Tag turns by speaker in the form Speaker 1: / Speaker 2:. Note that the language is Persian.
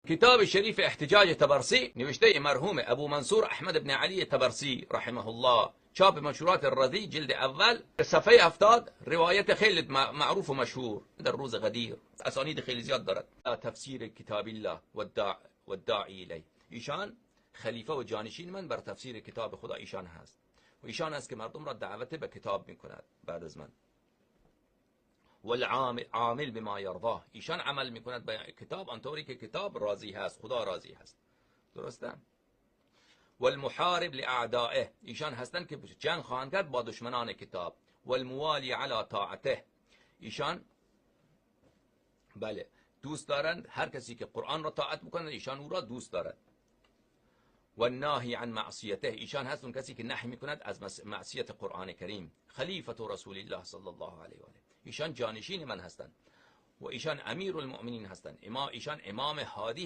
Speaker 1: کتاب شریف احتجاج طبرسی نوشته مرحوم ابو منصور احمد بن علی طبرسی رحمه الله، چاپ منشورات الرضی جلد اول، صفحه 70. روایت خیلی معروف و مشهور در روز غدیر، اسانید خیلی زیاد دارد. تفسیر کتاب الله و الداعی الیه. ایشان خلیفه و جانشین من بر تفسیر کتاب خدا ایشان هست و ایشان است که مردم را دعوت به کتاب میکند بعد از من. والعامل بما یرضاه، ایشان عمل میکند به کتاب آنطوری که کتاب راضی هست، خدا راضی هست. درسته؟ والمحارب لاعدائه، ایشان هستند که جنگ خواهند کرد با دشمنان کتاب. والموالی علی طاعته، ایشان بله دوست دارند هر کسی که قرآن را طاعت بکنه ایشان او را دوست دارد. والناهی عن معصیته، ایشان هست اون کسی که نهی میکند از معصیت قرآن کریم. خلیفه رسول الله صلی الله علیه و آله، ایشان جانشین من هستند و ایشان امیر المؤمنین هستند. ایشان امام هادی